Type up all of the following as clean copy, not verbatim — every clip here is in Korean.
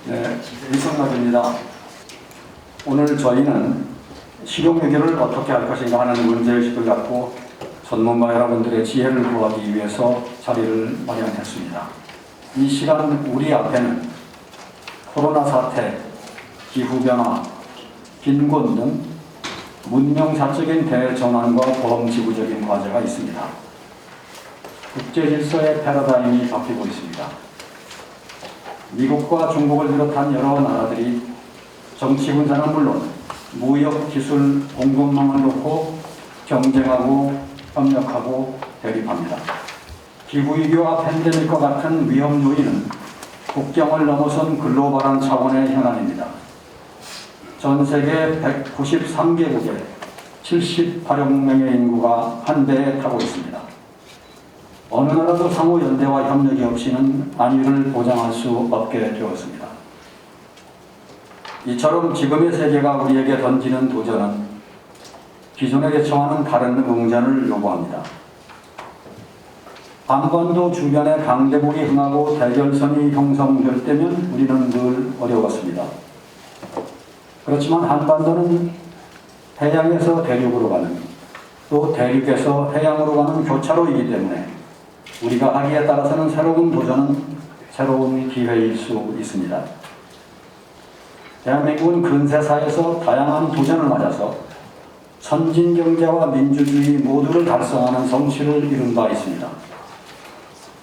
네, 이성락입니다. 오늘 저희는 실용외교를 어떻게 할 것인가 하는 문제의식을 갖고 전문가 여러분들의 지혜를 구하기 위해서 자리를 마련했습니다. 이 시간 우리 앞에는 코로나 사태, 기후변화, 빈곤 등 문명사적인 대전환과 범지구적인 과제가 있습니다. 국제질서의 패러다임이 바뀌고 있습니다. 미국과 중국을 비롯한 여러 나라들이 정치 군사는 물론 무역 기술 공급망을 놓고 경쟁하고 협력하고 대립합니다. 기후위기와 팬데믹과 같은 위험 요인은 국경을 넘어선 글로벌한 차원의 현안입니다. 전 세계 193개국에 78억 명의 인구가 한 배에 타고 있습니다. 어느 나라도 상호 연대와 협력이 없이는 안위를 보장할 수 없게 되었습니다. 이처럼 지금의 세계가 우리에게 던지는 도전은 기존에 대처하는 다른 응전을 요구합니다. 한반도 주변에 강대국이 흥하고 대결선이 형성될 때면 우리는 늘 어려웠습니다. 그렇지만 한반도는 해양에서 대륙으로 가는, 또 대륙에서 해양으로 가는 교차로이기 때문에 우리가 하기에 따라서는 새로운 도전은 새로운 기회일 수 있습니다. 대한민국은 근세사에서 다양한 도전을 맞아서 선진경제와 민주주의 모두를 달성하는 성취를 이룬 바 있습니다.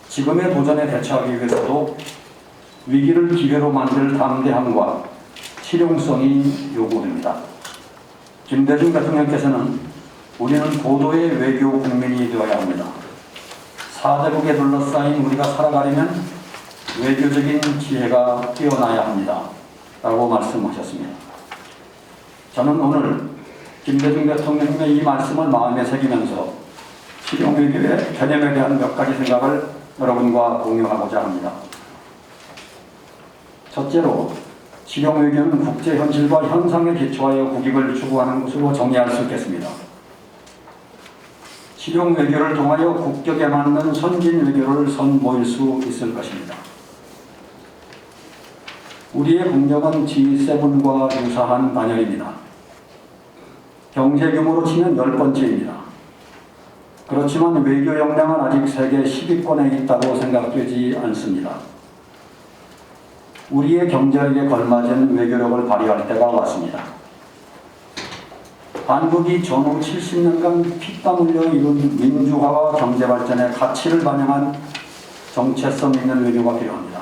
지금의 도전에 대처하기 위해서도 위기를 기회로 만들 담대함과 실용성이 요구됩니다. 김대중 대통령께서는 우리는 고도의 외교 국민이 되어야 합니다. 4대국에 둘러싸인 우리가 살아가려면 외교적인 지혜가 뛰어나야 합니다. 라고 말씀하셨습니다. 저는 오늘 김대중 대통령의 이 말씀을 마음에 새기면서 실용외교의 개념에 대한 몇 가지 생각을 여러분과 공유하고자 합니다. 첫째로, 실용외교는 국제현실과 현상에 기초하여 국익을 추구하는 것으로 정의할 수 있겠습니다. 실용외교를 통하여 국격에 맞는 선진외교를 선보일 수 있을 것입니다. 우리의 국력은 G7과 유사한 반열입니다. 경제 규모로 치면 10번째입니다. 그렇지만 외교 역량은 아직 세계 10위권에 있다고 생각되지 않습니다. 우리의 경제력에 걸맞은 외교력을 발휘할 때가 왔습니다. 한국이 전후 70년간 피땀 흘려 이룬 민주화와 경제발전의 가치를 반영한 정체성 있는 외교가 필요합니다.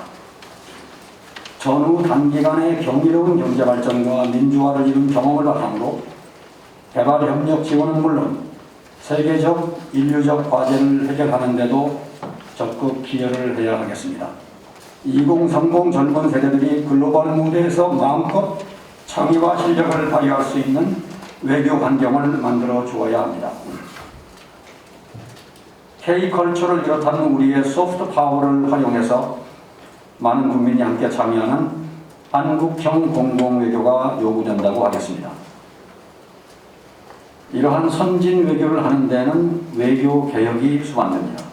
전후 단기간의 경이로운 경제발전과 민주화를 이룬 경험을 바탕으로 개발협력 지원은 물론 세계적, 인류적 과제를 해결하는 데도 적극 기여를 해야 하겠습니다. 2030 젊은 세대들이 글로벌 무대에서 마음껏 창의와 실력을 발휘할 수 있는 외교 환경을 만들어 주어야 합니다. K컬처를 비롯한 우리의 소프트 파워를 활용해서 많은 국민이 함께 참여하는 한국형 공공외교가 요구된다고 하겠습니다. 이러한 선진 외교를 하는 데는 외교 개혁이 수반됩니다.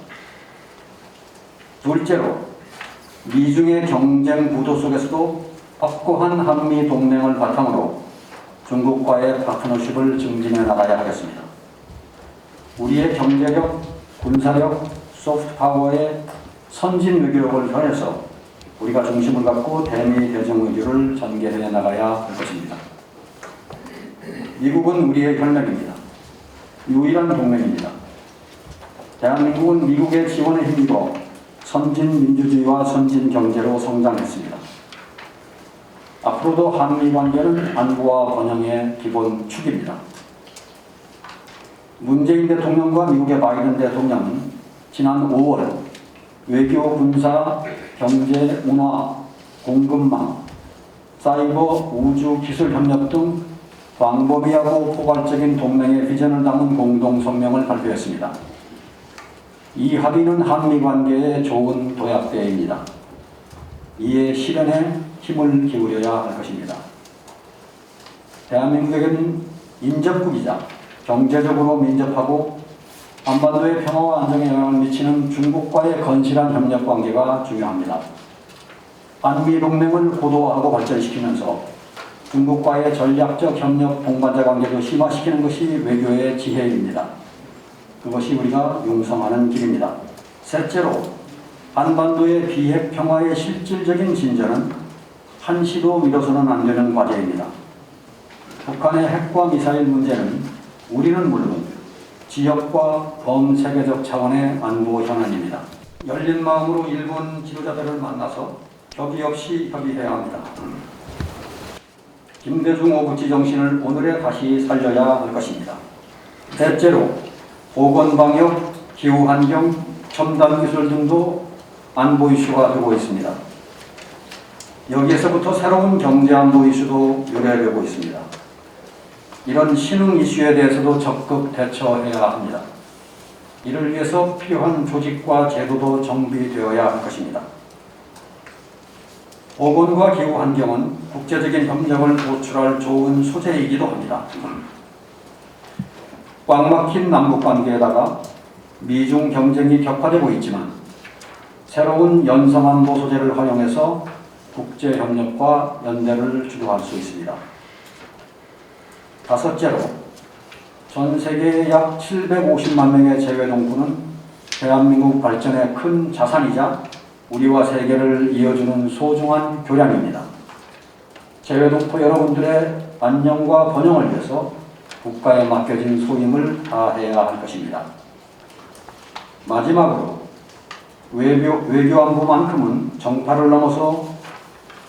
둘째로, 미중의 경쟁 구도 속에서도 확고한 한미 동맹을 바탕으로 중국과의 파트너십을 증진해 나가야 하겠습니다. 우리의 경제력, 군사력, 소프트 파워의 선진 외교력을 변해서 우리가 중심을 갖고 대미 대중 외교를 전개해 나가야 할 것입니다. 미국은 우리의 혈맥입니다. 유일한 동맹입니다. 대한민국은 미국의 지원에 힘입어 선진 민주주의와 선진 경제로 성장했습니다. 앞으로도 한미 관계는 안보와 번영의 기본 축입니다. 문재인 대통령과 미국의 바이든 대통령은 지난 5월 외교, 군사, 경제, 문화, 공급망, 사이버, 우주, 기술 협력 등 광범위하고 포괄적인 동맹의 비전을 담은 공동성명을 발표했습니다. 이 합의는 한미 관계의 좋은 도약대입니다. 이에 실현에 힘을 기울여야 할 것입니다. 대한민국에게는 인접국이자 경제적으로 민접하고 한반도의 평화와 안정에 영향을 미치는 중국과의 건실한 협력 관계가 중요합니다. 한미동맹을 고도화하고 발전시키면서 중국과의 전략적 협력 동반자 관계도 심화시키는 것이 외교의 지혜입니다. 그것이 우리가 용성하는 길입니다. 셋째로, 한반도의 비핵 평화의 실질적인 진전은 한시도 미뤄서는 안 되는 과제입니다. 북한의 핵과 미사일 문제는 우리는 물론 지역과 범세계적 차원의 안보 현안입니다. 열린 마음으로 일본 지도자들을 만나서 격의 없이 협의해야 합니다. 김대중 오부치 정신을 오늘에 다시 살려야 할 것입니다. 셋째로, 보건방역, 기후환경, 첨단기술 등도 안보 이슈가 되고 있습니다. 여기에서부터 새로운 경제안보 이슈도 요래되고 있습니다. 이런 신흥 이슈에 대해서도 적극 대처해야 합니다. 이를 위해서 필요한 조직과 제도도 정비되어야 할 것입니다. 보건과 기후환경은 국제적인 협력을 도출할 좋은 소재이기도 합니다. 꽉 막힌 남북관계에다가 미중 경쟁이 격화되고 있지만 새로운 연성안보 소재를 활용해서 국제협력과 연대를 주도할 수 있습니다. 다섯째로, 전 세계 약 750만 명의 재외동포는 대한민국 발전의 큰 자산이자 우리와 세계를 이어주는 소중한 교량입니다. 재외동포 여러분들의 안녕과 번영을 위해서 국가에 맡겨진 소임을 다해야 할 것입니다. 마지막으로, 외교안보만큼은 정파를 넘어서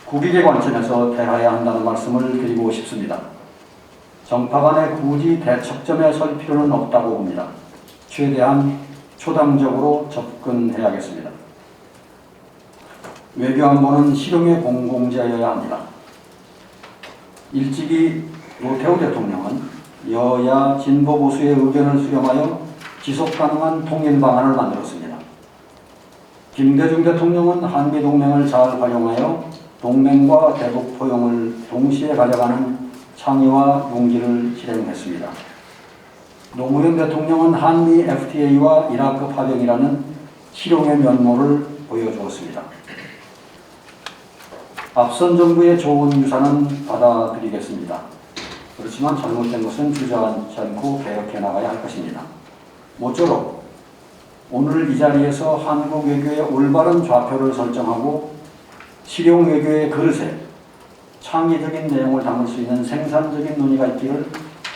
국익의 관점에서 대해야 한다는 말씀을 드리고 싶습니다. 정파 간에 굳이 대척점에 설 필요는 없다고 봅니다. 최대한 초당적으로 접근해야겠습니다. 외교안보는 실용의 공공재여야 합니다. 일찍이 노태우 대통령은 여야 진보 보수의 의견을 수렴하여 지속가능한 통일 방안을 만들었습니다. 김대중 대통령은 한미동맹을 잘 활용하여 동맹과 대북 포용을 동시에 가져가는 창의와 용기를 실행했습니다. 노무현 대통령은 한미 FTA와 이라크 파병이라는 실용의 면모를 보여주었습니다. 앞선 정부의 좋은 유산은 받아들이겠습니다. 그렇지만 잘못된 것은 주저앉지 않고 개혁해 나가야 할 것입니다. 모쪼록 오늘 이 자리에서 한국 외교의 올바른 좌표를 설정하고 실용 외교의 그릇에 창의적인 내용을 담을 수 있는 생산적인 논의가 있기를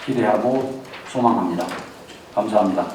기대하고 소망합니다. 감사합니다.